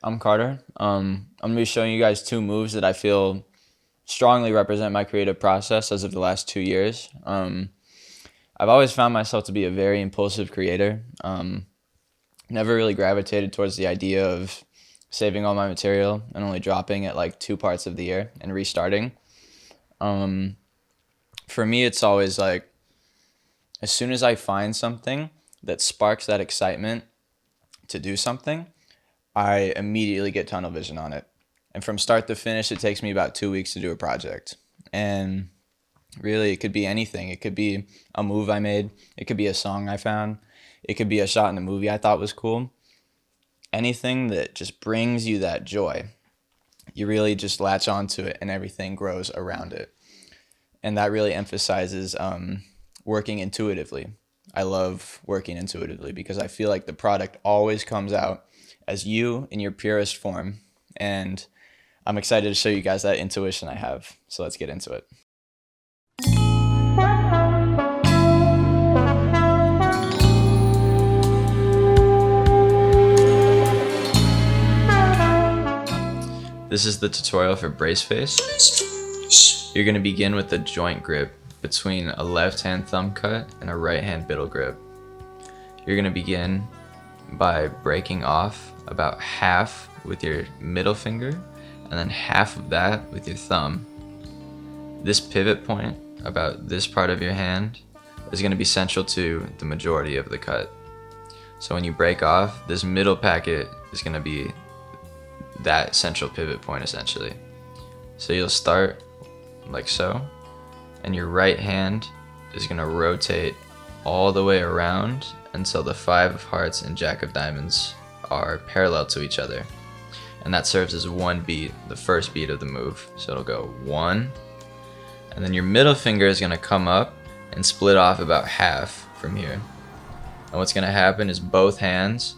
I'm Carter. I'm gonna be showing you guys two moves that I feel strongly represent my creative process as of the last 2 years. I've always found myself to be a very impulsive creator. Never really gravitated towards the idea of saving all my material and only dropping at like 2 parts of the year and restarting. Um, for me, it's always like as soon as I find something that sparks that excitement to do something, I immediately get tunnel vision on it. And from start to finish, it takes me about 2 weeks to do a project. And really, it could be anything. It could be a move I made. It could be a song I found. It could be a shot in the movie I thought was cool. Anything that just brings you that joy. You really just latch onto it and everything grows around it. And that really emphasizes working intuitively. I love working intuitively because I feel like the product always comes out as you in your purest form. And I'm excited to show you guys that intuition I have. So let's get into it. This is the tutorial for Braceface. You're going to begin with the joint grip between a left hand thumb cut and a right hand biddle grip. You're going to begin by breaking off about half with your middle finger and then half of that with your thumb. This pivot point about this part of your hand is going to be central to the majority of the cut. So when you break off, this middle packet is going to be that central pivot point essentially. So you'll start like so, and your right hand is going to rotate all the way around until the 5 of hearts and Jack of diamonds are parallel to each other. And that serves as one beat, the first beat of the move. So it'll go 1, and then your middle finger is going to come up and split off about half from here. And what's going to happen is both hands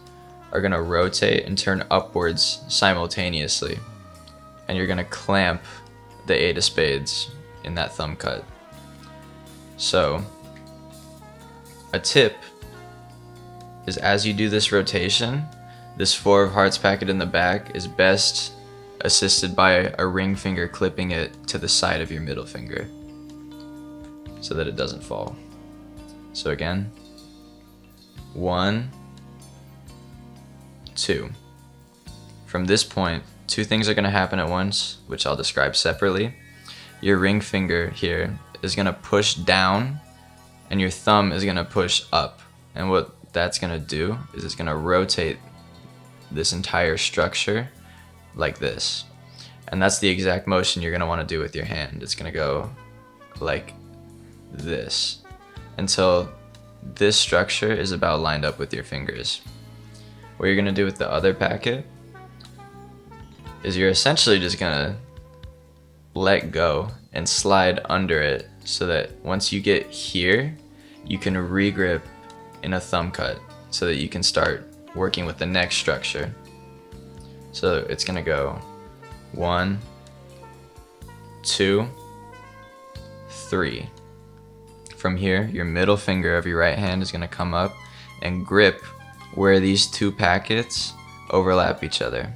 are going to rotate and turn upwards simultaneously. And you're going to clamp the 8 of spades in that thumb cut. So a tip is as you do this rotation, this 4 of hearts packet in the back is best assisted by a ring finger clipping it to the side of your middle finger so that it doesn't fall. So again, 1, 2. From this point, 2 things are going to happen at once, which I'll describe separately. Your ring finger here is going to push down and your thumb is going to push up. And what that's going to do is it's going to rotate this entire structure like this. And that's the exact motion you're going to want to do with your hand. It's going to go like this until this structure is about lined up with your fingers. What you're going to do with the other packet is you're essentially just going to let go and slide under it so that once you get here, you can regrip in a thumb cut so that you can start working with the next structure. So it's going to go 1, 2, 3. From here, your middle finger of your right hand is going to come up and grip where these 2 packets overlap each other.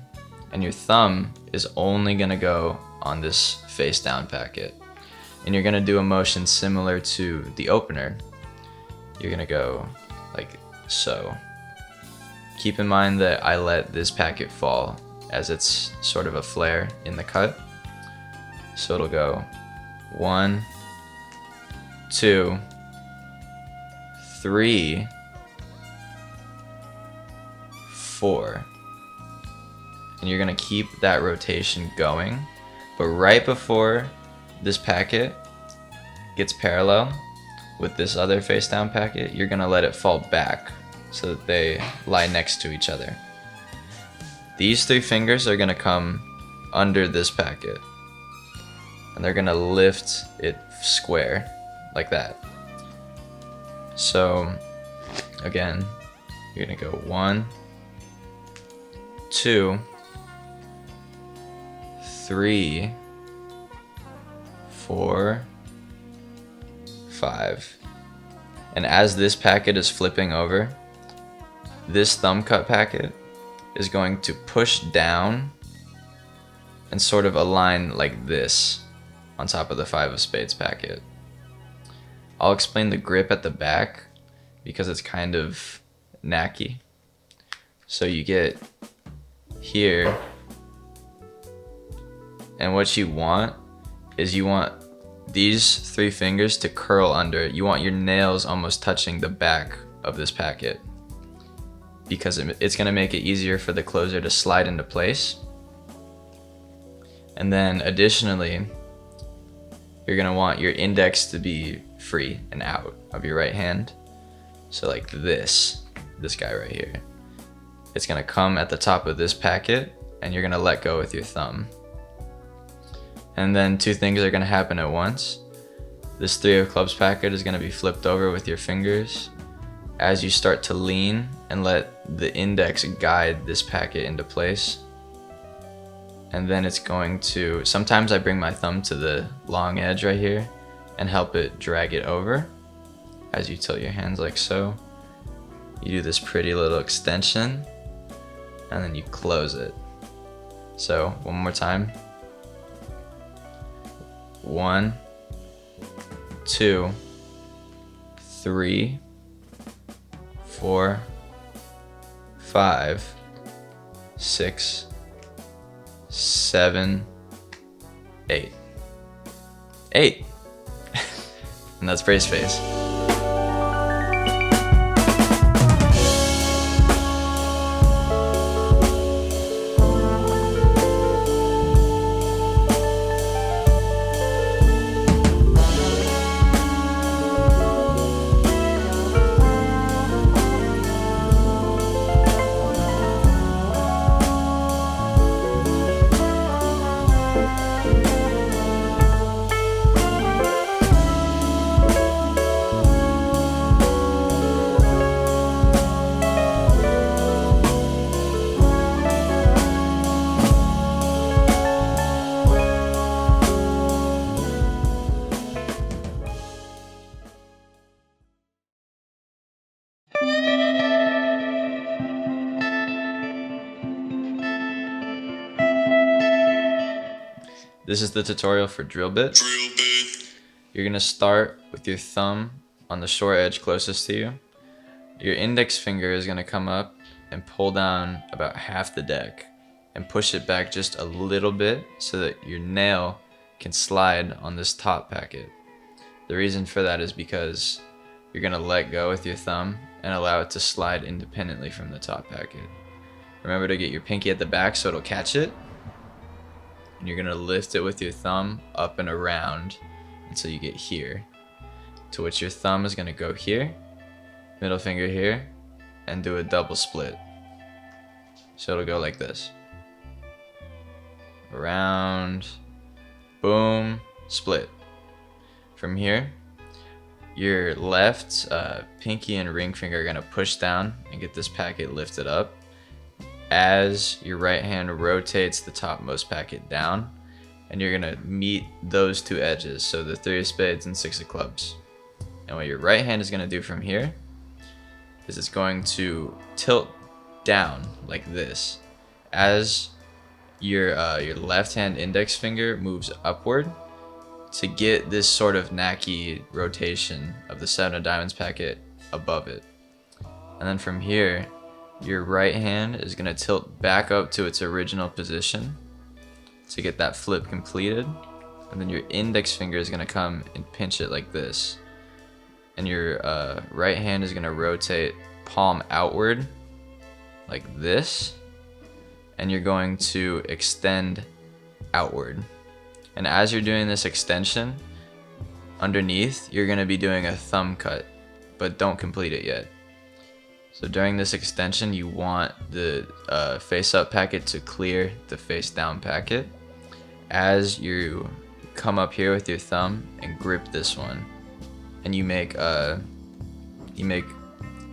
And your thumb is only going to go on this face down packet. And you're going to do a motion similar to the opener. You're going to go like so. Keep in mind that I let this packet fall as it's sort of a flare in the cut. So it'll go 1, 2, 3, 4. And you're going to keep that rotation going. But right before this packet gets parallel with this other face down packet, you're going to let it fall back so that they lie next to each other. These 3 fingers are going to come under this packet. And they're going to lift it square like that. So again, you're going to go 1, 2, 3, 4, 5. And as this packet is flipping over, this thumb cut packet is going to push down and sort of align like this on top of the 5 of spades packet. I'll explain the grip at the back because it's kind of knacky. So you get here, and what you want is you want these 3 fingers to curl under it. You want your nails almost touching the back of this packet because it's going to make it easier for the closer to slide into place. And then additionally, you're going to want your index to be free and out of your right hand. So like this guy right here. It's going to come at the top of this packet and you're going to let go with your thumb. And then 2 things are going to happen at once. This 3 of clubs packet is going to be flipped over with your fingers as you start to lean and let the index guide this packet into place. And then it's going to, sometimes I bring my thumb to the long edge right here and help it drag it over as you tilt your hands like so. You do this pretty little extension and then you close it. So one more time. 1, 2, 3, 4, 5, 6, 7, 8. 8. And that's Braceface. This is the tutorial for drill bit. You're going to start with your thumb on the short edge closest to you. Your index finger is going to come up and pull down about half the deck and push it back just a little bit so that your nail can slide on this top packet. The reason for that is because you're going to let go with your thumb and allow it to slide independently from the top packet. Remember to get your pinky at the back so it'll catch it. And you're going to lift it with your thumb up and around until you get here, to which your thumb is going to go here, middle finger here, and do a double split. So it'll go like this. Around, boom, split. From here, your left pinky and ring finger are going to push down and get this packet lifted up as your right hand rotates the topmost packet down, and you're going to meet those 2 edges, so the 3 of spades and 6 of clubs. And what your right hand is going to do from here is it's going to tilt down like this as your left hand index finger moves upward to get this sort of knacky rotation of the 7 of diamonds packet above it. And then from here, your right hand is going to tilt back up to its original position to get that flip completed. And then your index finger is going to come and pinch it like this. And your right hand is going to rotate palm outward like this. And you're going to extend outward. And as you're doing this extension, underneath, you're going to be doing a thumb cut, but don't complete it yet. So during this extension, you want the face up packet to clear the face down packet as you come up here with your thumb and grip this one, and you make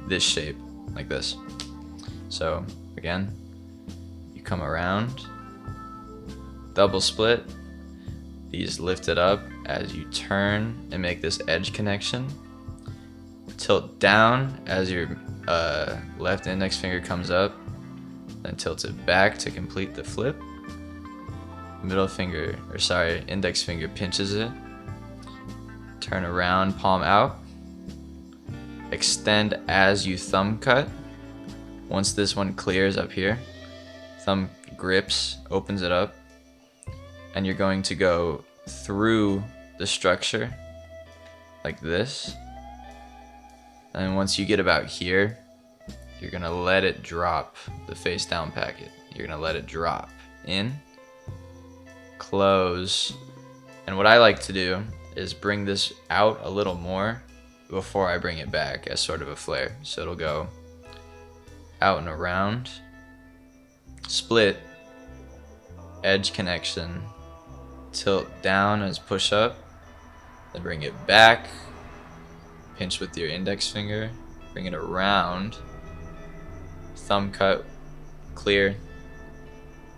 this shape like this. So again, you come around, double split, these lift it up as you turn and make this edge connection, tilt down as your left index finger comes up, then tilt it back to complete the flip. Index finger pinches it. Turn around, palm out. Extend as you thumb cut. Once this one clears up here, thumb grips, opens it up, and you're going to go through the structure like this. And once you get about here, you're gonna let it drop the face down packet. You're gonna let it drop in, close, and what I like to do is bring this out a little more before I bring it back as sort of a flare. So it'll go out and around, split, edge connection, tilt down as push up, then bring it back, pinch with your index finger, bring it around, thumb cut, clear,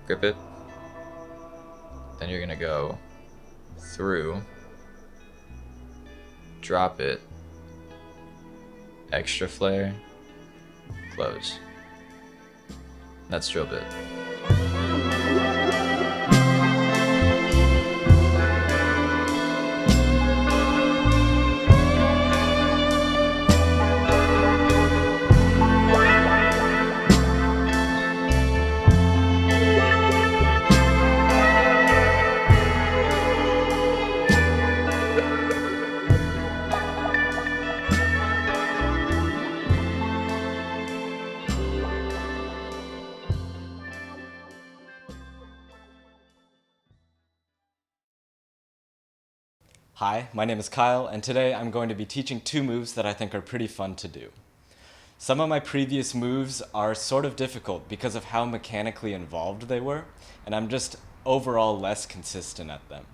grip it, then you're gonna go through, drop it, extra flare, close. That's drill bit. Hi, my name is Kyle, and today I'm going to be teaching two moves that I think are pretty fun to do. Some of my previous moves are sort of difficult because of how mechanically involved they were, and I'm just overall less consistent at them.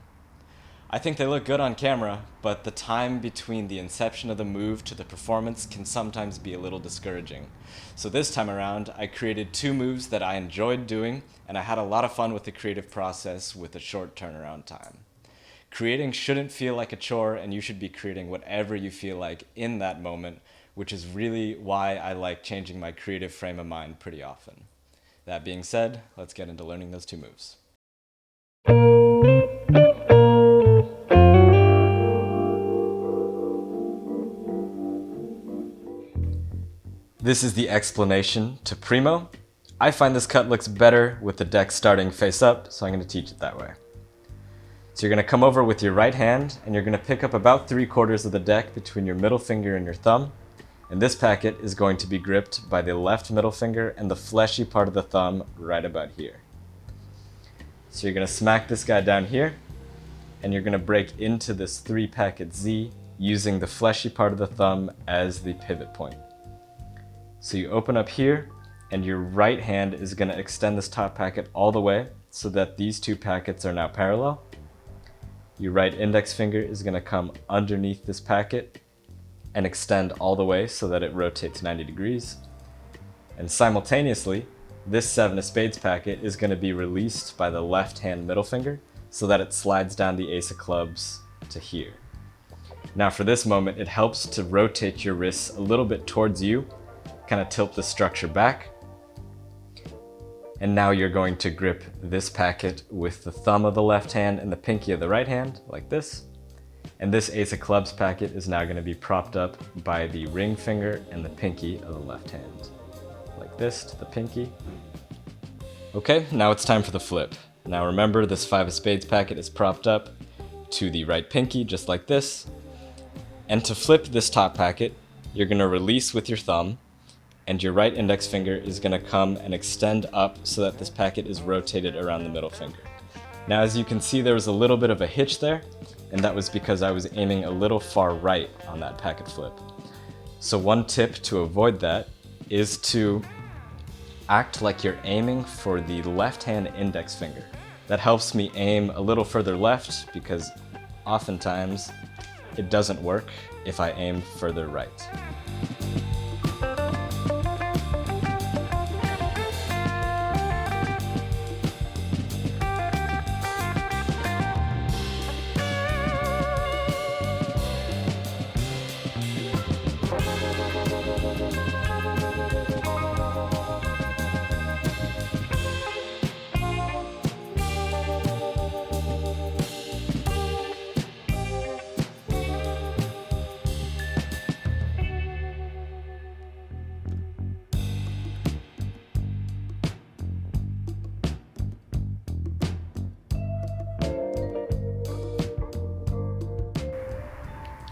I think they look good on camera, but the time between the inception of the move to the performance can sometimes be a little discouraging. So this time around, I created two moves that I enjoyed doing, and I had a lot of fun with the creative process with a short turnaround time. Creating shouldn't feel like a chore, and you should be creating whatever you feel like in that moment, which is really why I like changing my creative frame of mind pretty often. That being said, let's get into learning those two moves. This is the explanation to Primo. I find this cut looks better with the deck starting face up, so I'm going to teach it that way. So you're going to come over with your right hand, and you're going to pick up about 3/4 of the deck between your middle finger and your thumb. And this packet is going to be gripped by the left middle finger and the fleshy part of the thumb right about here. So you're going to smack this guy down here, and you're going to break into this 3-packet Z using the fleshy part of the thumb as the pivot point. So you open up here, and your right hand is going to extend this top packet all the way so that these two packets are now parallel. Your right index finger is going to come underneath this packet and extend all the way so that it rotates 90 degrees. And simultaneously, this 7 of spades packet is going to be released by the left hand middle finger so that it slides down the ace of clubs to here. Now for this moment, it helps to rotate your wrists a little bit towards you, kind of tilt the structure back. And now you're going to grip this packet with the thumb of the left hand and the pinky of the right hand, like this. And this ace of clubs packet is now going to be propped up by the ring finger and the pinky of the left hand, like this to the pinky. Okay, now it's time for the flip. Now remember, this 5 of spades packet is propped up to the right pinky, just like this. And to flip this top packet, you're going to release with your thumb, and your right index finger is going to come and extend up so that this packet is rotated around the middle finger. Now as you can see, there was a little bit of a hitch there, and that was because I was aiming a little far right on that packet flip. So one tip to avoid that is to act like you're aiming for the left hand index finger. That helps me aim a little further left because oftentimes it doesn't work if I aim further right.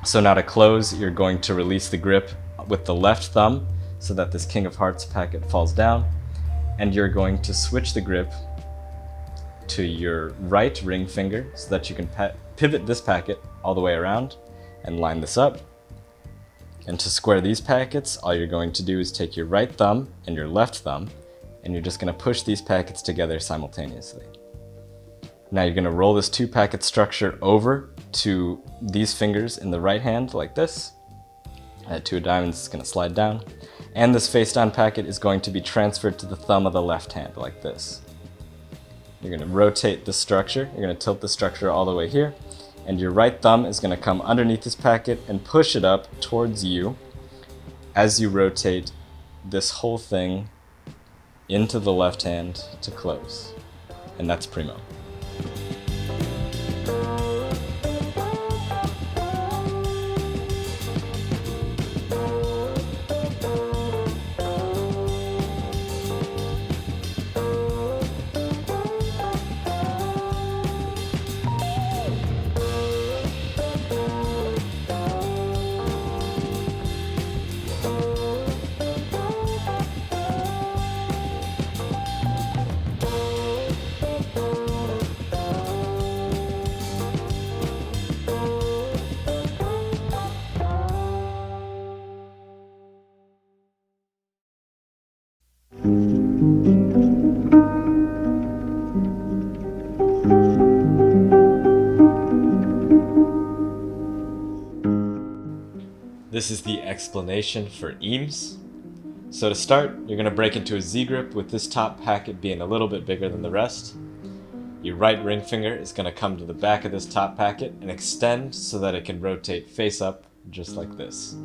So now to close, you're going to release the grip with the left thumb so that this King of Hearts packet falls down, and you're going to switch the grip to your right ring finger so that you can pivot this packet all the way around and line this up. And to square these packets, all you're going to do is take your right thumb and your left thumb, and you're just going to push these packets together simultaneously. Now you're going to roll this 2-packet structure over to these fingers in the right hand like this. Add 2 diamonds, it's going to slide down. And this face down packet is going to be transferred to the thumb of the left hand like this. You're going to rotate the structure, you're going to tilt the structure all the way here, and your right thumb is going to come underneath this packet and push it up towards you as you rotate this whole thing into the left hand to close. And that's Primo. This is the explanation for Eames. So to start, you're going to break into a Z grip with this top packet being a little bit bigger than the rest. Your right ring finger is going to come to the back of this top packet and extend so that it can rotate face up just like this.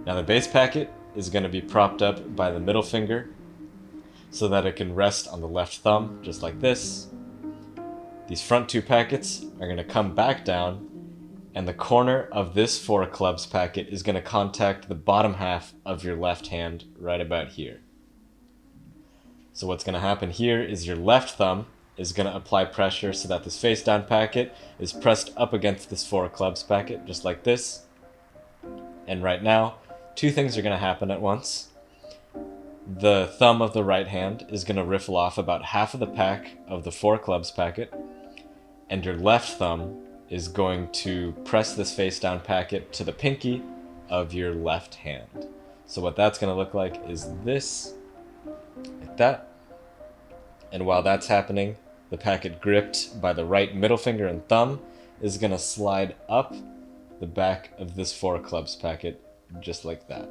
Now the base packet is going to be propped up by the middle finger so that it can rest on the left thumb just like this. These front 2 packets are going to come back down, and the corner of this 4 of clubs packet is going to contact the bottom half of your left hand right about here. So what's going to happen here is your left thumb is going to apply pressure so that this face down packet is pressed up against this 4 of clubs packet just like this. And right now, 2 things are going to happen at once. The thumb of the right hand is going to riffle off about half of the pack of the 4 clubs packet, and your left thumb is going to press this face down packet to the pinky of your left hand. So what that's going to look like is this, like that. And while that's happening, the packet gripped by the right middle finger and thumb is going to slide up the back of this 4 of clubs packet just like that.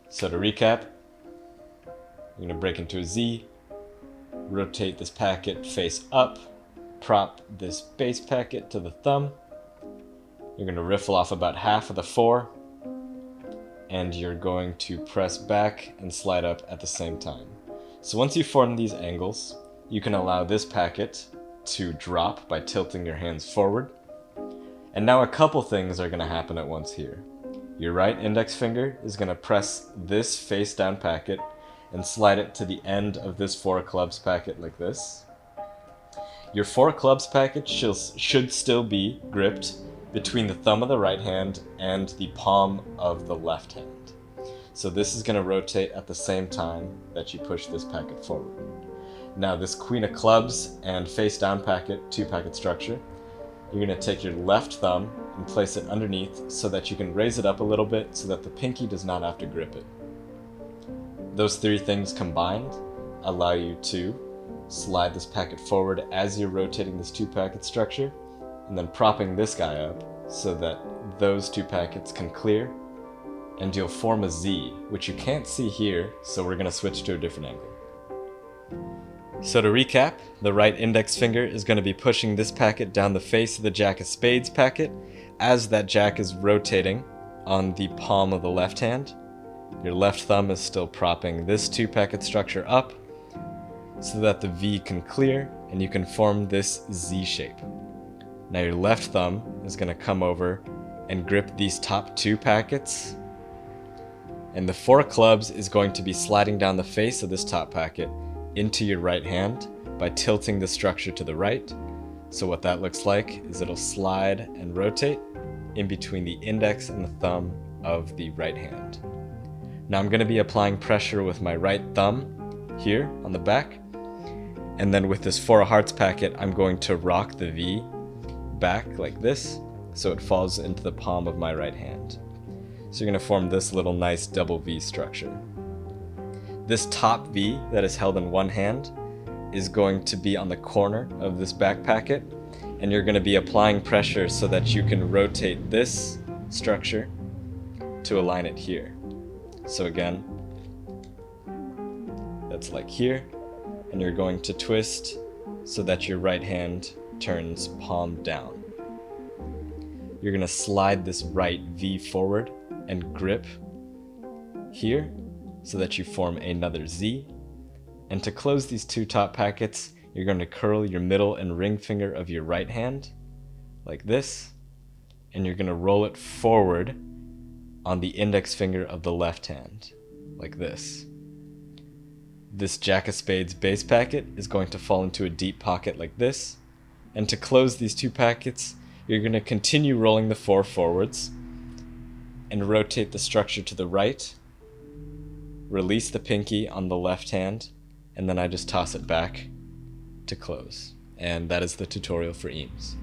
So to recap, you're going to break into a Z, rotate this packet face up, prop this base packet to the thumb. You're going to riffle off about half of the 4, and you're going to press back and slide up at the same time. So once you form these angles, you can allow this packet to drop by tilting your hands forward. And now a couple things are going to happen at once here. Your right index finger is going to press this face down packet and slide it to the end of this 4 of clubs packet like this. Your 4 of clubs packet should still be gripped between the thumb of the right hand and the palm of the left hand. So this is going to rotate at the same time that you push this packet forward. Now this queen of clubs and face down packet, 2-packet structure, you're going to take your left thumb and place it underneath so that you can raise it up a little bit so that the pinky does not have to grip it. Those 3 things combined allow you to slide this packet forward as you're rotating this 2-packet structure, and then propping this guy up so that those 2 packets can clear, and you'll form a Z, which you can't see here, so we're going to switch to a different angle. So to recap, the right index finger is going to be pushing this packet down the face of the Jack of Spades packet as that Jack is rotating on the palm of the left hand. Your left thumb is still propping this 2-packet structure up so that the V can clear and you can form this Z shape. Now your left thumb is going to come over and grip these top 2 packets, and the 4 of clubs is going to be sliding down the face of this top packet into your right hand by tilting the structure to the right. So what that looks like is it'll slide and rotate, in between the index and the thumb of the right hand. Now I'm going to be applying pressure with my right thumb here on the back, and then with this 4 of hearts packet, I'm going to rock the V back like this, so it falls into the palm of my right hand. So you're going to form this little nice double V structure. This top V that is held in one hand is going to be on the corner of this back packet, and you're going to be applying pressure so that you can rotate this structure to align it here. So again, that's like here, and you're going to twist so that your right hand turns palm down. You're going to slide this right V forward and grip here so that you form another Z. And to close these two top packets, you're going to curl your middle and ring finger of your right hand like this, and you're going to roll it forward on the index finger of the left hand like this. This Jack of Spades base packet is going to fall into a deep pocket like this, and to close these two packets, you're going to continue rolling the 4 forwards and rotate the structure to the right, release the pinky on the left hand, and then I just toss it back to close. And that is the tutorial for Eames.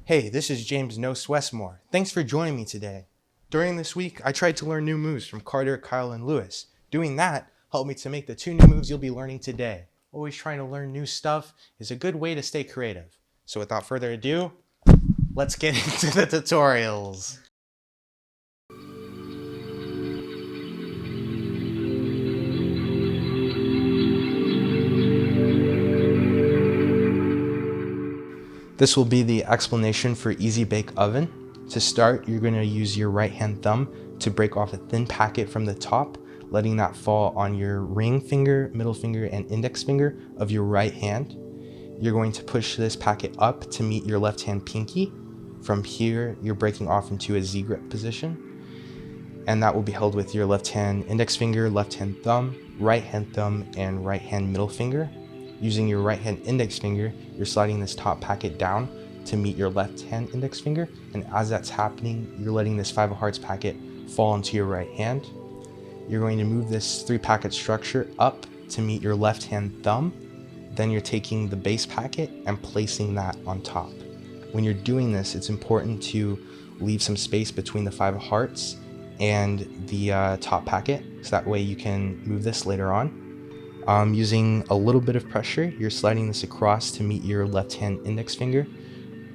Hey, this is James Nose Westmore. Thanks for joining me today. During this week, I tried to learn new moves from Carter, Kyle, and Lewis. Doing that helped me to make the 2 new moves you'll be learning today. Always trying to learn new stuff is a good way to stay creative. So without further ado, let's get into the tutorials. This will be the explanation for Easy Bake Oven. To start, you're going to use your right hand thumb to break off a thin packet from the top, letting that fall on your ring finger, middle finger, and index finger of your right hand. You're going to push this packet up to meet your left hand pinky. From here, you're breaking off into a Z grip position, and that will be held with your left hand index finger, left hand thumb, and right hand middle finger. Using your right hand index finger, you're sliding this top packet down to meet your left hand index finger, and as that's happening, you're letting this 5 of hearts packet fall into your right hand. You're going to move this 3 packet structure up to meet your left hand thumb. Then you're taking the base packet and placing that on top. When you're doing this, it's important to leave some space between the 5 of hearts and the top packet, so that way you can move this later on. Using a little bit of pressure, you're sliding this across to meet your left hand index finger,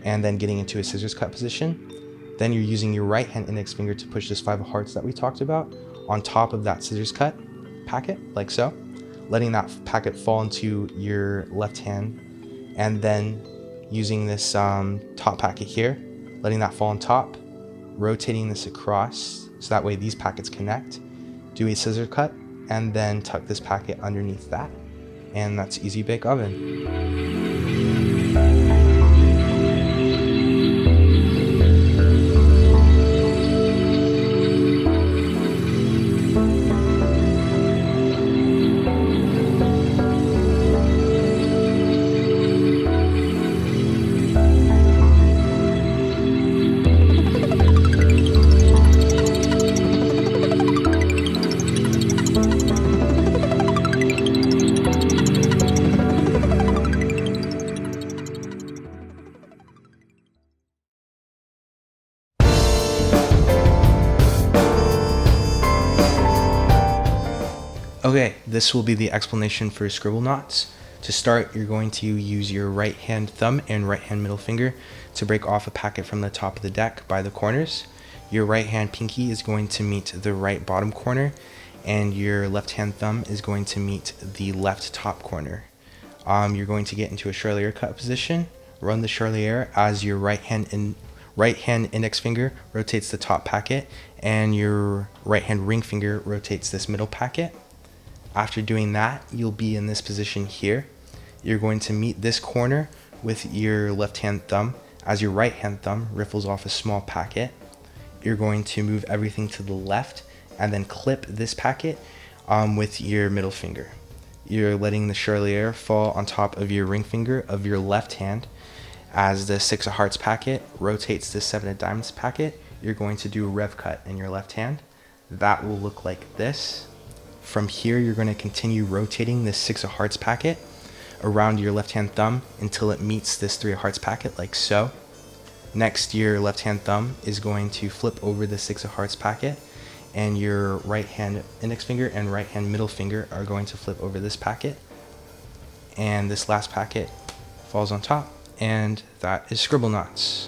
and then getting into a scissors cut position. Then you're using your right hand index finger to push this 5 of hearts that we talked about on top of that scissors cut packet, like so, letting that packet fall into your left hand, and then using this top packet here, letting that fall on top, rotating this across so that way these packets connect, do a scissor cut, and then tuck this packet underneath that. And that's Easy Bake Oven. Okay, this will be the explanation for Scribblenauts. To start, you're going to use your right hand thumb and right hand middle finger to break off a packet from the top of the deck by the corners. Your right hand pinky is going to meet the right bottom corner, and your left hand thumb is going to meet the left top corner. You're going to get into a charlier cut position, run the charlier as your right hand index finger rotates the top packet, and your right hand ring finger rotates this middle packet. After doing that, you'll be in this position here. You're going to meet this corner with your left hand thumb as your right hand thumb riffles off a small packet. You're going to move everything to the left and then clip this packet with your middle finger. You're letting the charlier fall on top of your ring finger of your left hand. As the 6 of hearts packet rotates the 7 of diamonds packet, you're going to do a rev cut in your left hand. That will look like this. From here, you're going to continue rotating this 6 of hearts packet around your left hand thumb until it meets this 3 of hearts packet, like so. Next, your left hand thumb is going to flip over the 6 of hearts packet, and your right hand index finger and right hand middle finger are going to flip over this packet. And this last packet falls on top, and that is Scribblenauts.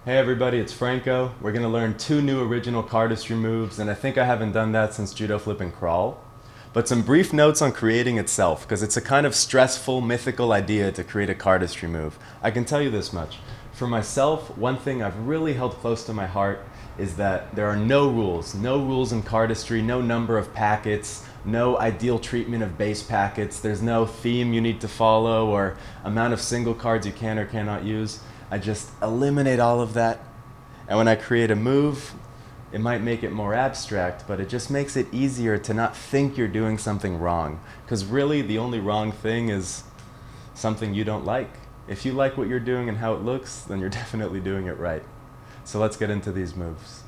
Hey everybody, it's Franco. We're going to learn 2 new original cardistry moves, and I think I haven't done that since Judo Flip and Crawl. But some brief notes on creating itself, because it's a kind of stressful, mythical idea to create a cardistry move. I can tell you this much. For myself, one thing I've really held close to my heart is that there are no rules in cardistry, no number of packets, no ideal treatment of base packets, there's no theme you need to follow or amount of single cards you can or cannot use. I just eliminate all of that, and when I create a move, it might make it more abstract, but it just makes it easier to not think you're doing something wrong, because really the only wrong thing is something you don't like. If you like what you're doing and how it looks, then you're definitely doing it right. So let's get into these moves.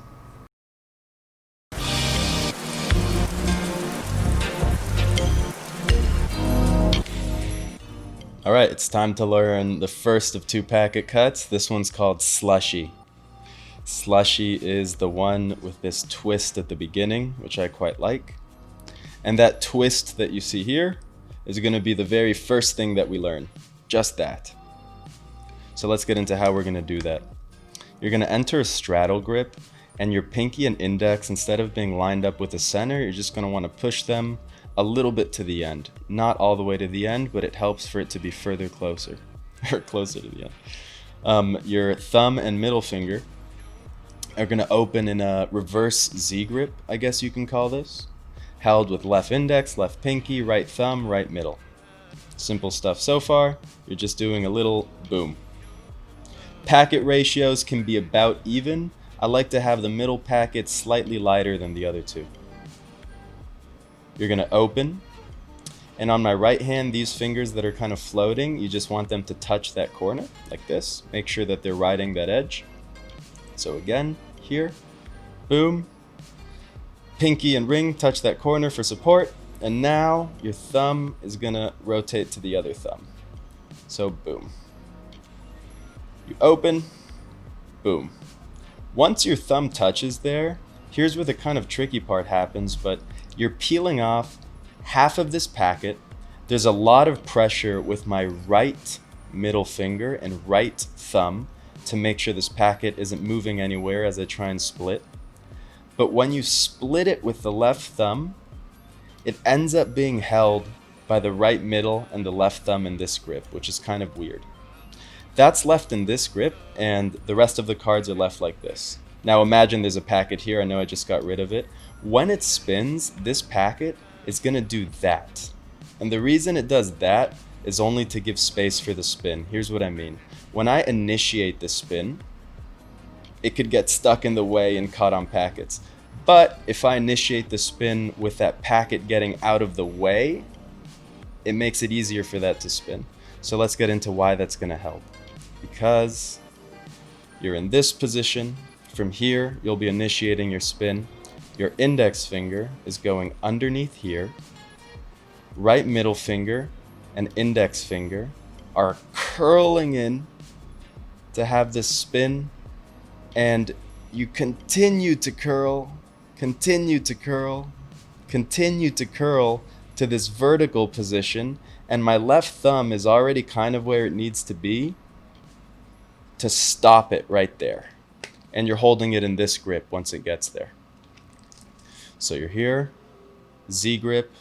Alright, it's time to learn the first of 2 packet cuts. This one's called Slushie. Slushie is the one with this twist at the beginning, which I quite like. And that twist that you see here is going to be the very first thing that we learn. Just that. So let's get into how we're going to do that. You're going to enter a straddle grip, and your pinky and index, instead of being lined up with the center, you're just going to want to push them a little bit to the end. Not all the way to the end, but it helps for it to be further closer, or closer to the end. Your thumb and middle finger are going to open in a reverse Z grip, I guess you can call this, held with left index, left pinky, right thumb, right middle. Simple stuff so far. You're just doing a little boom. Packet ratios can be about even. I like to have the middle packet slightly lighter than the other 2. You're going to open, and on my right hand, these fingers that are kind of floating, you just want them to touch that corner like this. Make sure that they're riding that edge. So again, here, boom, pinky and ring touch that corner for support, and now your thumb is going to rotate to the other thumb. So boom. You open, boom. Once your thumb touches there, here's where the kind of tricky part happens, but you're peeling off half of this packet. There's a lot of pressure with my right middle finger and right thumb to make sure this packet isn't moving anywhere as I try and split. But when you split it with the left thumb, it ends up being held by the right middle and the left thumb in this grip, which is kind of weird. That's left in this grip, and the rest of the cards are left like this. Now imagine there's a packet here. I know I just got rid of it. When it spins, this packet is going to do that. And the reason it does that is only to give space for the spin. Here's what I mean. When I initiate the spin, it could get stuck in the way and caught on packets. But if I initiate the spin with that packet getting out of the way, it makes it easier for that to spin. So let's get into why that's going to help. Because you're in this position. From here, you'll be initiating your spin. Your index finger is going underneath here. Right middle finger and index finger are curling in to have this spin, and you continue to curl, continue to curl, continue to curl to this vertical position, and my left thumb is already kind of where it needs to be to stop it right there. And you're holding it in this grip once it gets there. So you're here, Z grip,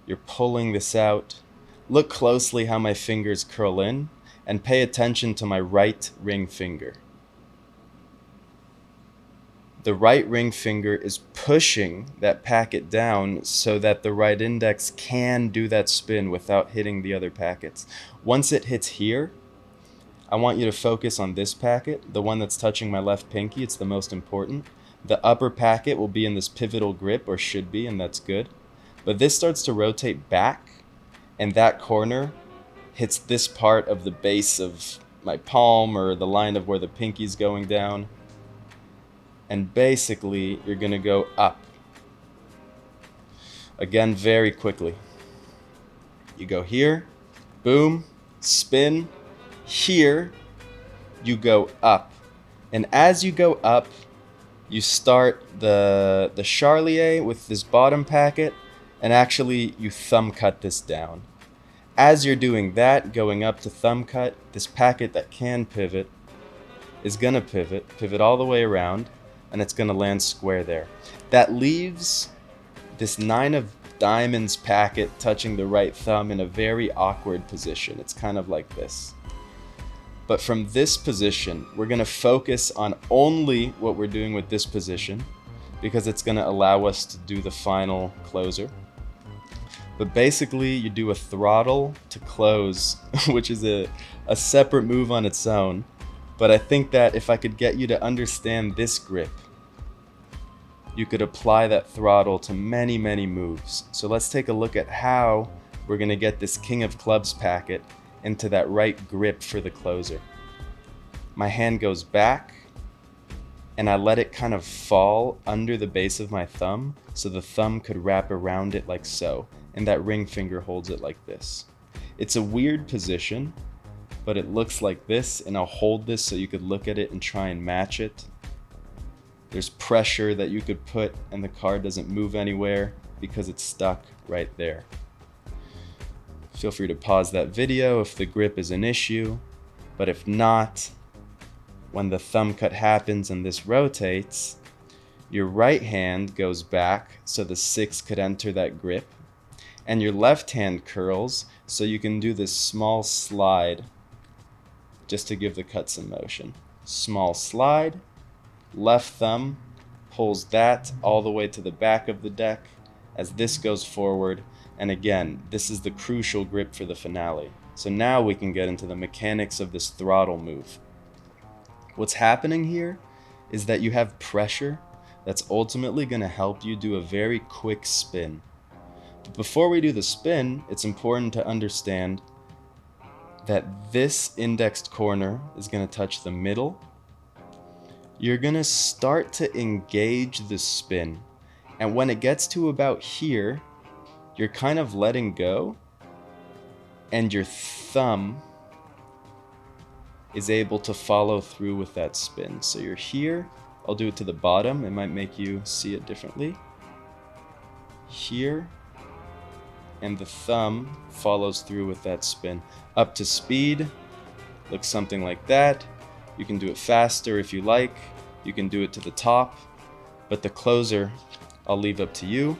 you're pulling this out. Look closely how my fingers curl in, and pay attention to my right ring finger. The right ring finger is pushing that packet down so that the right index can do that spin without hitting the other packets. Once it hits here, I want you to focus on this packet, the one that's touching my left pinky. It's the most important. The upper packet will be in this pivotal grip, or should be, and that's good. But this starts to rotate back, and that corner hits this part of the base of my palm, or the line of where the pinky's going down. And basically, you're going to go up. Again, very quickly. You go here, boom, spin. Here, you go up. And as you go up, you start the charlier with this bottom packet, and actually you thumb cut this down. As you're doing that, going up to thumb cut, this packet that can pivot is going to pivot all the way around, and it's going to land square there. That leaves this 9 of diamonds packet touching the right thumb in a very awkward position. It's kind of like this. But from this position, we're going to focus on only what we're doing with this position, because it's going to allow us to do the final closer. But basically, you do a throttle to close, which is a separate move on its own. But I think that if I could get you to understand this grip, you could apply that throttle to many, many moves. So let's take a look at how we're going to get this King of Clubs packet into that right grip for the closer. My hand goes back, and I let it kind of fall under the base of my thumb, so the thumb could wrap around it like so, and that ring finger holds it like this. It's a weird position, but it looks like this, and I'll hold this so you could look at it and try and match it. There's pressure that you could put, and the card doesn't move anywhere because it's stuck right there. Feel free to pause that video if the grip is an issue, but if not, when the thumb cut happens and this rotates, your right hand goes back so the 6 could enter that grip, and your left hand curls so you can do this small slide just to give the cut some motion. Small slide, left thumb pulls that all the way to the back of the deck as this goes forward. And again, this is the crucial grip for the finale. So now we can get into the mechanics of this throttle move. What's happening here is that you have pressure that's ultimately going to help you do a very quick spin. But before we do the spin, it's important to understand that this indexed corner is going to touch the middle. You're going to start to engage the spin. And when it gets to about here, you're kind of letting go, and your thumb is able to follow through with that spin. So you're here, I'll do it to the bottom, it might make you see it differently. Here, and the thumb follows through with that spin. Up to speed, looks something like that. You can do it faster if you like. You can do it to the top, but the closer I'll leave up to you.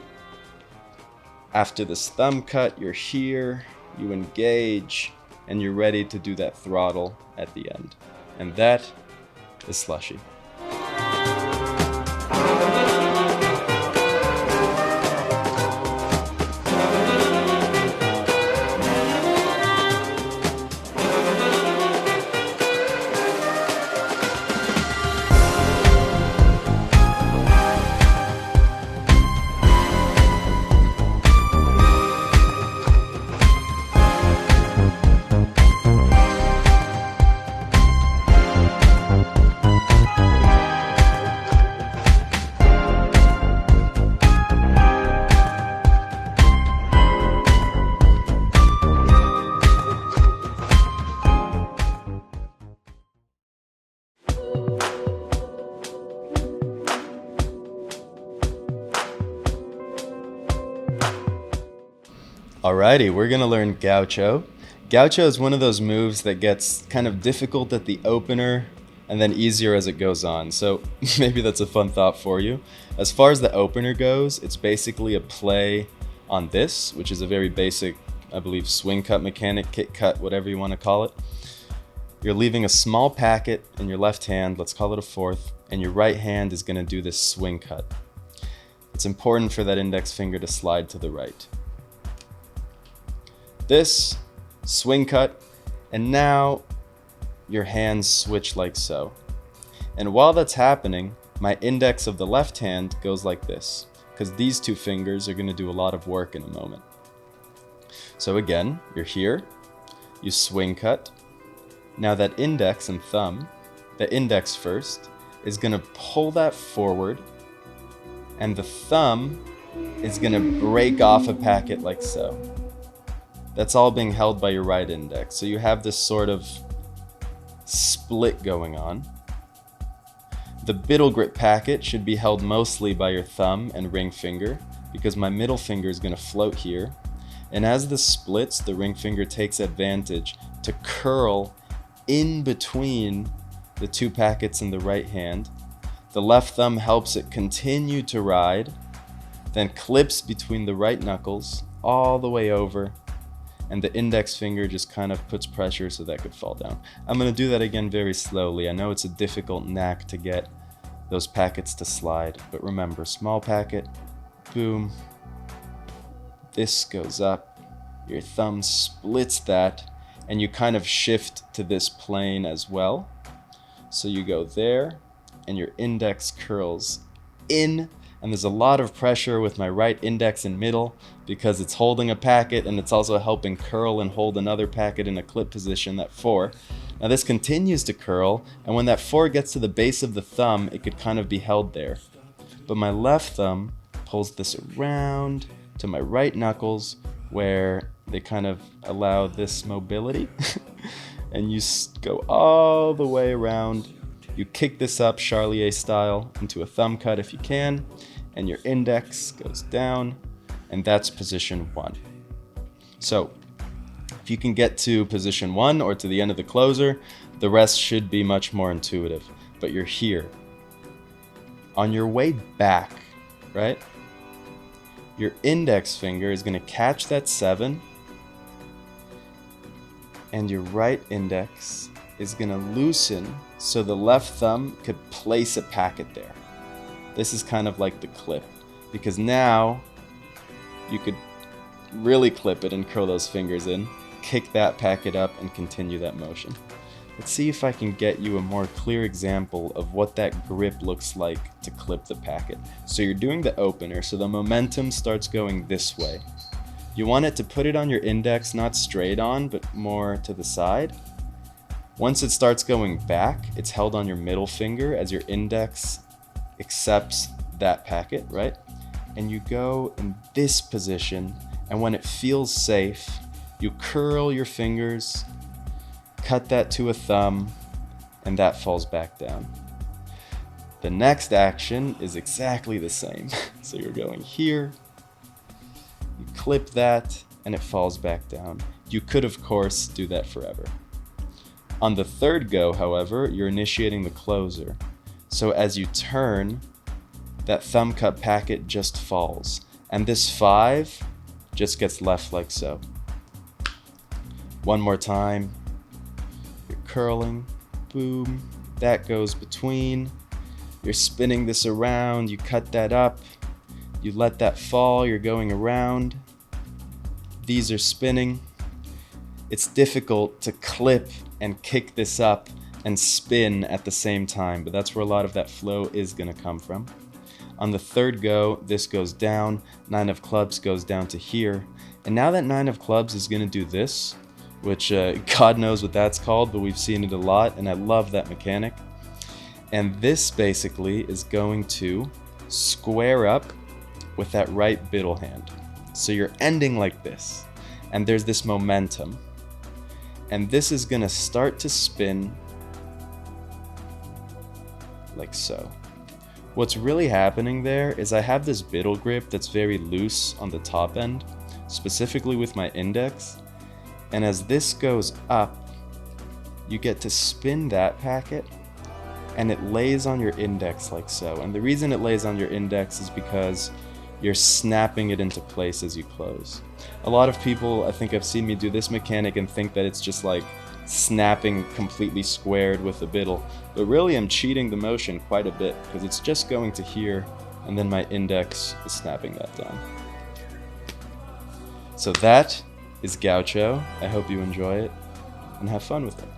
After this thumb cut, you're here, you engage, and you're ready to do that throttle at the end. And that is Slushie. Alrighty, we're gonna learn Gaucho. Gaucho is one of those moves that gets kind of difficult at the opener and then easier as it goes on. So maybe that's a fun thought for you. As far as the opener goes, it's basically a play on this, which is a very basic, I believe, swing cut mechanic, kick cut, whatever you want to call it. You're leaving a small packet in your left hand, let's call it a fourth, and your right hand is gonna do this swing cut. It's important for that index finger to slide to the right. This, swing cut, and now your hands switch like so. And while that's happening, my index of the left hand goes like this, because these two fingers are going to do a lot of work in a moment. So again, you're here, you swing cut. Now that index and thumb, the index first, is going to pull that forward, and the thumb is going to break off a packet like so. That's all being held by your right index. So you have this sort of split going on. The middle grip packet should be held mostly by your thumb and ring finger because my middle finger is going to float here. And as this splits, the ring finger takes advantage to curl in between the two packets in the right hand. The left thumb helps it continue to ride, then clips between the right knuckles all the way over, and the index finger just kind of puts pressure so that could fall down. I'm going to do that again very slowly. I know it's a difficult knack to get those packets to slide, but remember, small packet, boom, this goes up, your thumb splits that, and you kind of shift to this plane as well. So you go there, and your index curls in, and there's a lot of pressure with my right index and middle because it's holding a packet and it's also helping curl and hold another packet in a clip position, that 4. Now this continues to curl, and when that 4 gets to the base of the thumb, it could kind of be held there. But my left thumb pulls this around to my right knuckles where they kind of allow this mobility and you go all the way around. You kick this up Charlier style into a thumb cut if you can, and your index goes down, and that's position 1. So if you can get to position 1 or to the end of the closer, the rest should be much more intuitive. But you're here. On your way back, right? Your index finger is going to catch that 7, and your right index is going to loosen so the left thumb could place a packet there. This is kind of like the clip, because now you could really clip it and curl those fingers in, kick that packet up, and continue that motion. Let's see if I can get you a more clear example of what that grip looks like to clip the packet. So you're doing the opener, so the momentum starts going this way. You want it to put it on your index, not straight on, but more to the side. Once it starts going back, it's held on your middle finger as your index accepts that packet, right? And you go in this position, and when it feels safe, You curl your fingers, cut that to a thumb, and that falls back down. The next action is exactly the same. So you're going here, you clip that, and it falls back down. You could, of course, do that forever. On the third go, however, you're initiating the closer. So as you turn, that thumb cut packet just falls. And this 5 just gets left like so. One more time. You're curling, boom, that goes between. You're spinning this around, you cut that up, you let that fall, you're going around. These are spinning. It's difficult to clip and kick this up and spin at the same time, but that's where a lot of that flow is going to come from. On the third go, this goes down, 9 of clubs goes down to here, and now that 9 of clubs is going to do this, which God knows what that's called, but we've seen it a lot, and I love that mechanic. And this basically is going to square up with that right biddle hand. So you're ending like this, and there's this momentum. And this is gonna start to spin like so. What's really happening there is I have this biddle grip that's very loose on the top end, specifically with my index. And as this goes up, you get to spin that packet, and it lays on your index like so. And the reason it lays on your index is because you're snapping it into place as you close. A lot of people, I think, have seen me do this mechanic and think that it's just like snapping completely squared with the biddle. But really I'm cheating the motion quite a bit because it's just going to here and then my index is snapping that down. So that is Gaucho. I hope you enjoy it and have fun with it.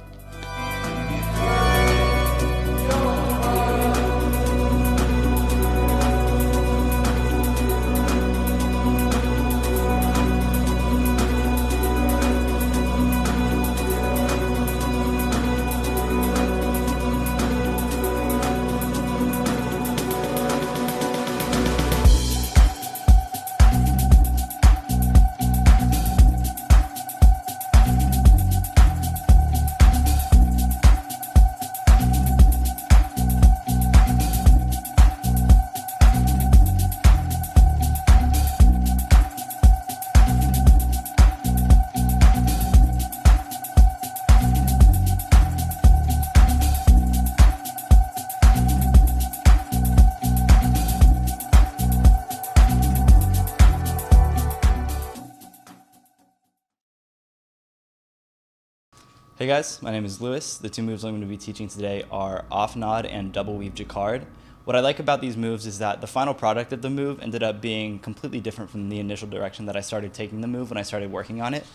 Hey guys, my name is Lewis. The 2 moves I'm going to be teaching today are Offnod and Double Weave Jacquard. What I like about these moves is that the final product of the move ended up being completely different from the initial direction that I started taking the move when I started working on it.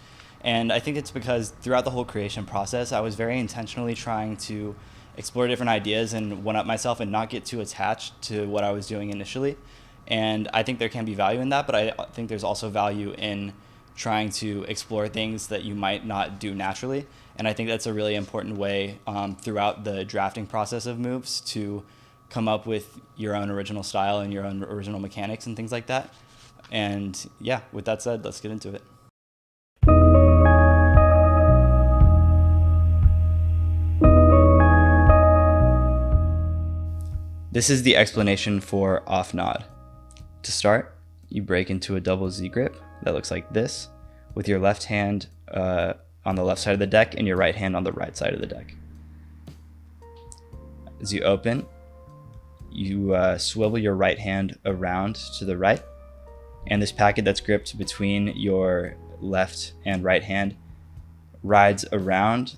And I think it's because throughout the whole creation process, I was very intentionally trying to explore different ideas and one-up myself and not get too attached to what I was doing initially. And I think there can be value in that, but I think there's also value in trying to explore things that you might not do naturally. And I think that's a really important way throughout the drafting process of moves to come up with your own original style and your own original mechanics and things like that. And yeah, with that said, let's get into it. This is the explanation for Offnod. To start, you break into a double Z grip that looks like this, with your left hand on the left side of the deck and your right hand on the right side of the deck. As you open, you swivel your right hand around to the right, and this packet that's gripped between your left and right hand rides around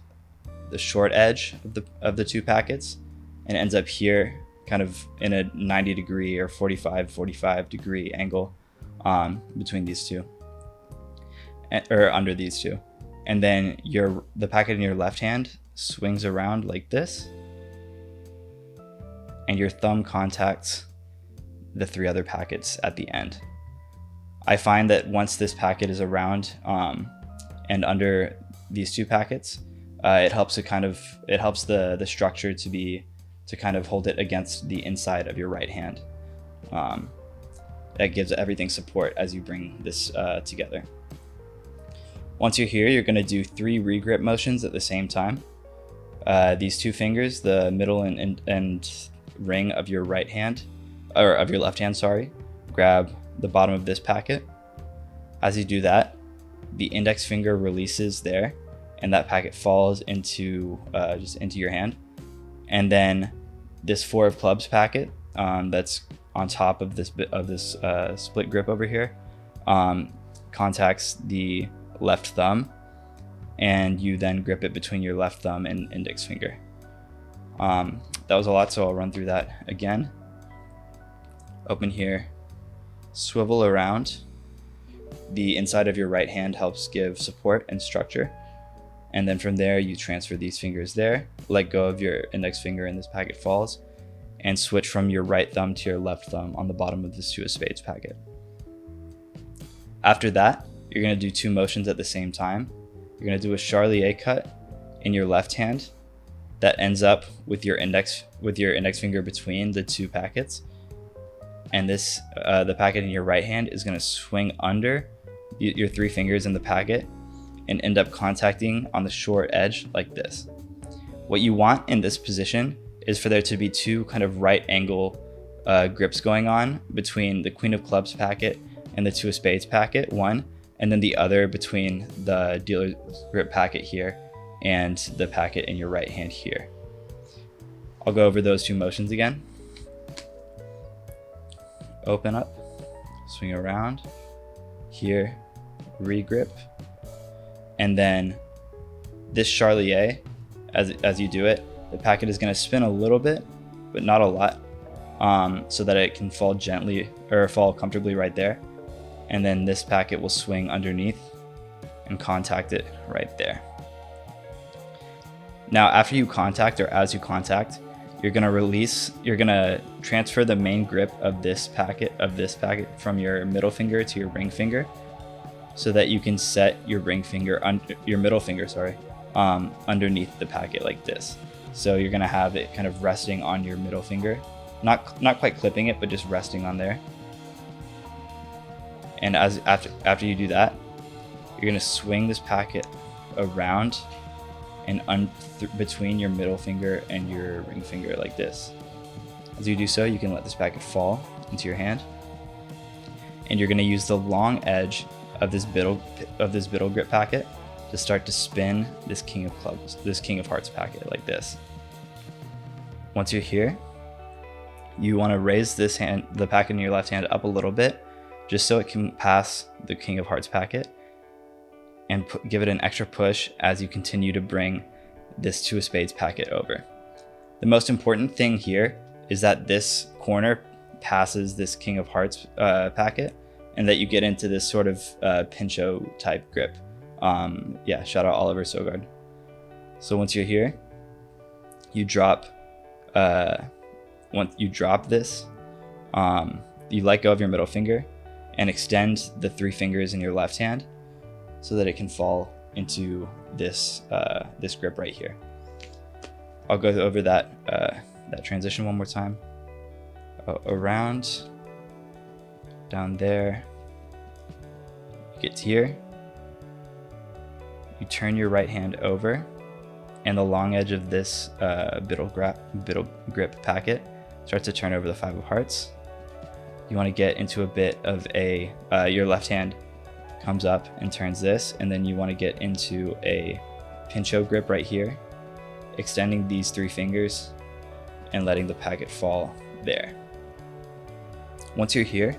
the short edge of the 2 packets and ends up here kind of in a 90 degree or 45 degree angle between these 2, or under these 2. And then the packet in your left hand swings around like this, and your thumb contacts the 3 other packets at the end. I find that once this packet is around and under these 2 packets, it helps the structure to kind of hold it against the inside of your right hand. That gives everything support as you bring this together. Once you're here, you're going to do 3 regrip motions at the same time. These 2 fingers, the middle and ring of your right hand, or of your left hand, sorry, grab the bottom of this packet. As you do that, the index finger releases there, and that packet falls into just into your hand. And then this 4 of clubs packet that's on top of this split grip over here contacts the left thumb, and you then grip it between your left thumb and index finger. That was a lot, so I'll run through that again. Open here, swivel around. The inside of your right hand helps give support and structure. And then from there, you transfer these fingers there, let go of your index finger and this packet falls, and switch from your right thumb to your left thumb on the bottom of this 2 of spades packet. After that, you're going to do 2 motions at the same time. You're going to do a charlier cut in your left hand that ends up with your index finger between the 2 packets. And this the packet in your right hand is going to swing under your 3 fingers in the packet and end up contacting on the short edge like this. What you want in this position is for there to be 2 kind of right angle grips going on between the Queen of Clubs packet and the 2 of Spades packet, one, and then the other between the dealer's grip packet here and the packet in your right hand here. I'll go over those 2 motions again. Open up, swing around, here, regrip, and then this charlier, as you do it, the packet is going to spin a little bit, but not a lot, so that it can fall gently or fall comfortably right there. And then this packet will swing underneath and contact it right there. Now, after you contact, or as you contact, you're going to transfer the main grip of this packet from your middle finger to your ring finger, so that you can set your middle finger underneath the packet like this. So you're going to have it kind of resting on your middle finger, not quite clipping it, but just resting on there. And after you do that, you're going to swing this packet around and between your middle finger and your ring finger like this. As you do so, you can let this packet fall into your hand, and you're going to use the long edge of this biddle grip packet to start to spin this King of Clubs, this King of Hearts packet like this. Once you're here, you want to raise the packet in your left hand up a little bit, just so it can pass the King of Hearts packet, and give it an extra push as you continue to bring this 2 of Spades packet over. The most important thing here is that this corner passes this King of Hearts packet, and that you get into this sort of pincho type grip. Shout out Oliver Sogard. So once you're here, you drop this, you let go of your middle finger and extend the 3 fingers in your left hand so that it can fall into this grip right here. I'll go over that transition one more time. Around, down there, you get to here, you turn your right hand over, and the long edge of this biddle grip packet starts to turn over the 5 of Hearts. You want to get into a bit of your left hand comes up and turns this, and then you want to get into a pincho grip right here, extending these 3 fingers and letting the packet fall there. Once you're here,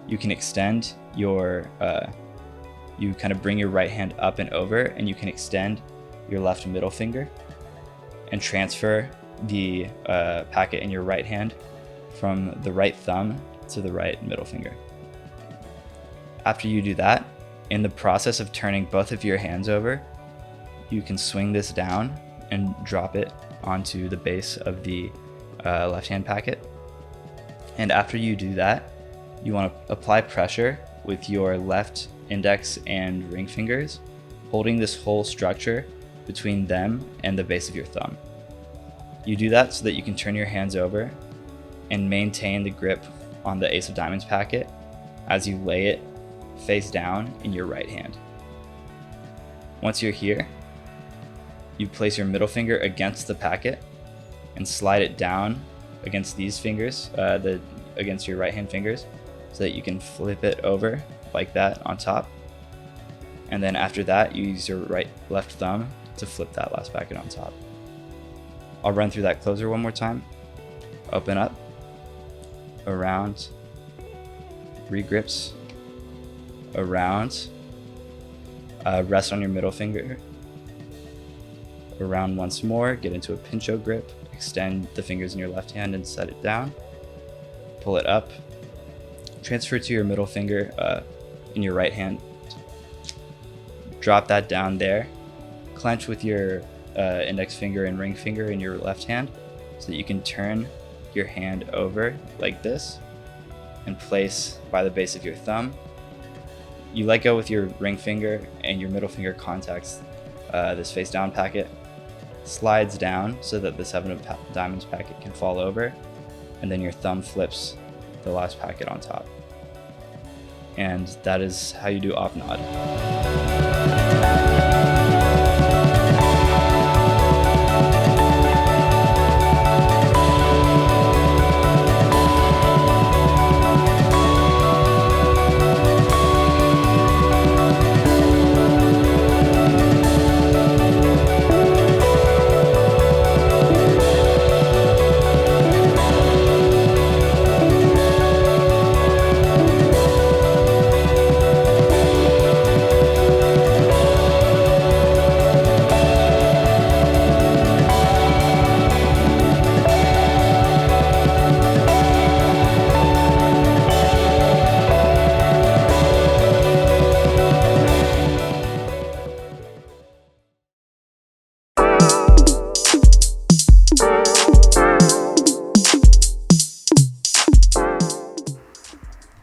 you can extend you kind of bring your right hand up and over, and you can extend your left middle finger and transfer the packet in your right hand from the right thumb to the right middle finger. After you do that, in the process of turning both of your hands over, you can swing this down and drop it onto the base of the left hand packet. And after you do that, you want to apply pressure with your left index and ring fingers, holding this whole structure between them and the base of your thumb. You do that so that you can turn your hands over and maintain the grip on the Ace of Diamonds packet as you lay it face down in your right hand. Once you're here, you place your middle finger against the packet and slide it down against these fingers, against your right hand fingers, so that you can flip it over like that on top. And then after that, you use your left thumb to flip that last packet on top. I'll run through that closer one more time. Open up, around, regrips, around, rest on your middle finger, around once more, get into a pincho grip, extend the fingers in your left hand and set it down, pull it up, transfer to your middle finger in your right hand, drop that down there, clench with your index finger and ring finger in your left hand so that you can turn your hand over like this and place by the base of your thumb. You let go with your ring finger and your middle finger contacts this face down packet, slides down so that the 7 of diamonds packet can fall over, and then your thumb flips the last packet on top. And that is how you do Offnod.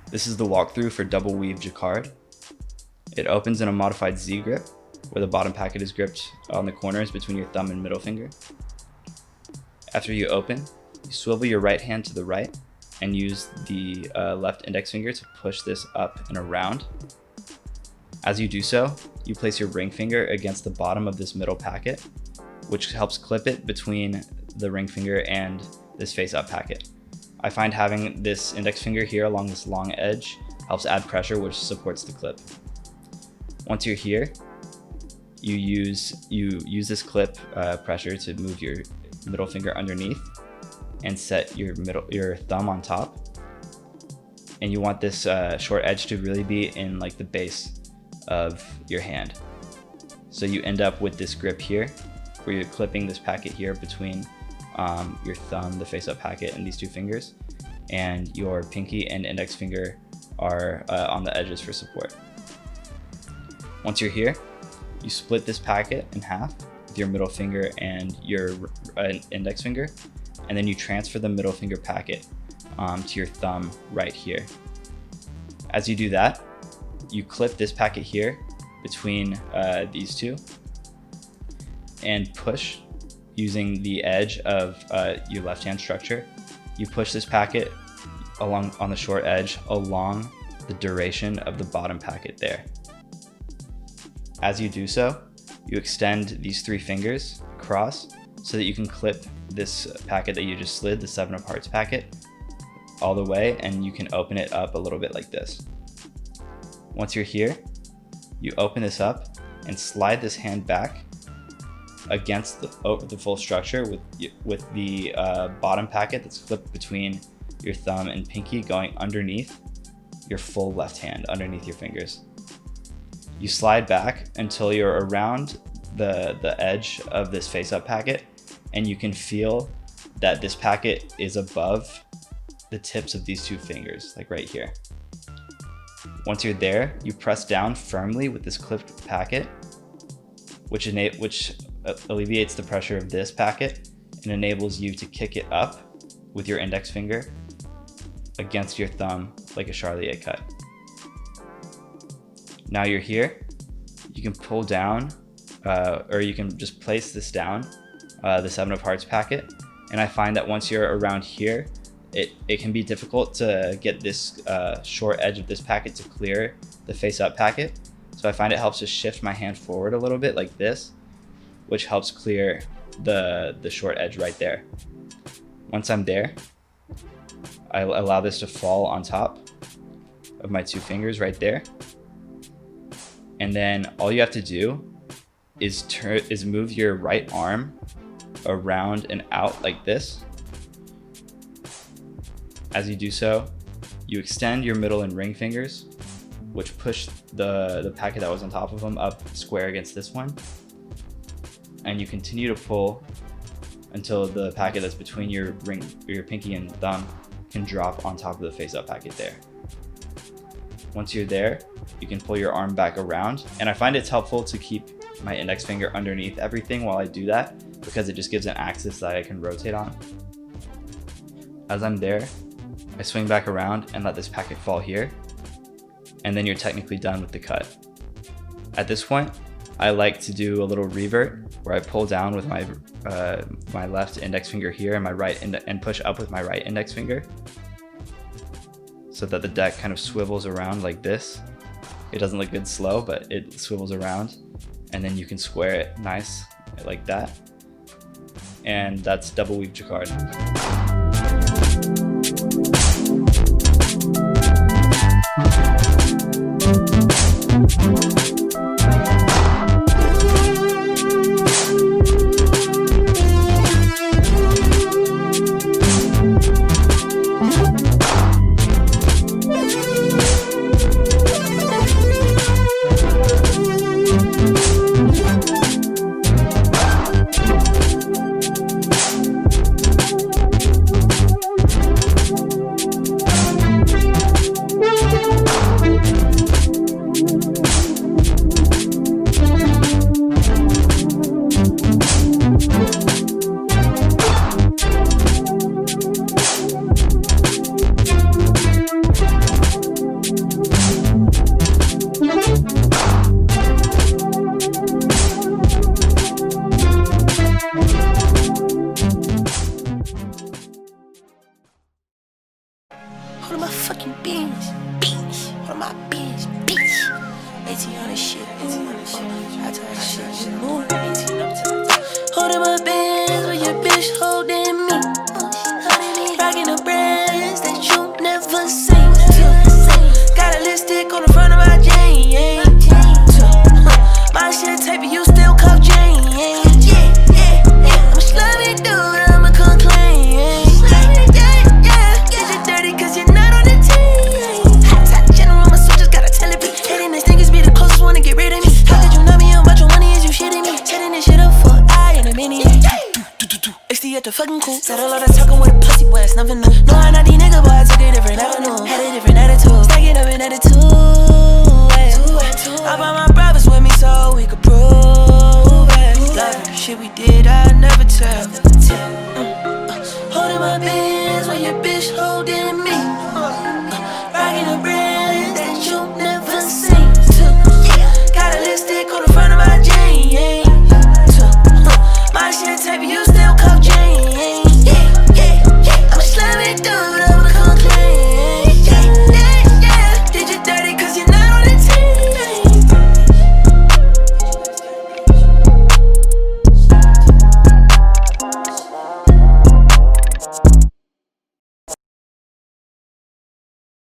This is the walkthrough for double weave Jacquard. It opens in a modified Z grip, where the bottom packet is gripped on the corners between your thumb and middle finger. After you open, you swivel your right hand to the right and use the left index finger to push this up and around. As you do so, you place your ring finger against the bottom of this middle packet, which helps clip it between the ring finger and this face up packet. I find having this index finger here along this long edge helps add pressure, which supports the clip. Once you're here, you use this clip pressure to move your middle finger underneath and set your thumb on top. And you want this short edge to really be in like the base of your hand. So you end up with this grip here, where you're clipping this packet here between your thumb, the face up packet, and these two fingers, and your pinky and index finger are on the edges for support. Once you're here, you split this packet in half with your middle finger and your index finger, and then you transfer the middle finger packet to your thumb right here. As you do that, you clip this packet here between these two and push using the edge of your left hand structure. You push this packet along on the short edge along the duration of the bottom packet there. As you do so, you extend these three fingers across so that you can clip this packet that you just slid, the 7 of hearts packet, all the way, and you can open it up a little bit like this. Once you're here, you open this up and slide this hand back against the full structure with the bottom packet that's clipped between your thumb and pinky going underneath your full left hand, underneath your fingers. You slide back until you're around the edge of this face-up packet, and you can feel that this packet is above the tips of these two fingers, like right here. Once you're there, you press down firmly with this clipped packet, which alleviates the pressure of this packet and enables you to kick it up with your index finger against your thumb like a Charlier cut. Now you're here, you can pull down, or you can just place this down, the 7 of hearts packet, and I find that once you're around here, it can be difficult to get this short edge of this packet to clear the face up packet. So I find it helps to shift my hand forward a little bit like this, which helps clear the short edge right there. Once I'm there, I allow this to fall on top of my 2 fingers right there. And then all you have to do is move your right arm around and out like this. As you do so, you extend your middle and ring fingers, which push the packet that was on top of them up square against this one. And you continue to pull until the packet that's between your pinky and thumb can drop on top of the face-up packet there. Once you're there, you can pull your arm back around. And I find it's helpful to keep my index finger underneath everything while I do that, because it just gives an axis that I can rotate on. As I'm there, I swing back around and let this packet fall here. And then you're technically done with the cut. At this point, I like to do a little revert where I pull down with my left index finger here and my right and push up with my right index finger, so that the deck kind of swivels around like this. It doesn't look good slow, but it swivels around, and then you can square it nice like that. And that's double weave Jacquard. Hold on my fucking beans, hold on my beans, bitch. 18 on this shit, I tell that shit, more 18 up to. Holding my bands with your bitch holding me. Rocking the brands that you never seen. Got a lipstick on the front of my chain. My shit tape, you still cuff Jane. I'm a slutty dude, I'm a complain. Get you dirty cause you're not on the team. Top general, my soldiers gotta tell it be. Hating these niggas be the closest one to get rid of me. How could you know me? How much your money is you shitting me? Setting this shit up for I in a minute. XD at the fucking cool. Said a lot of talking with a pussy boy, it's nothing new. No, I'm not the nigga, but I took a different avenue. Had a different attitude. Stack it up in attitude. I brought my brothers with me so we could prove it. Love shit we did, I never tell. Holding my bands while your bitch holding me.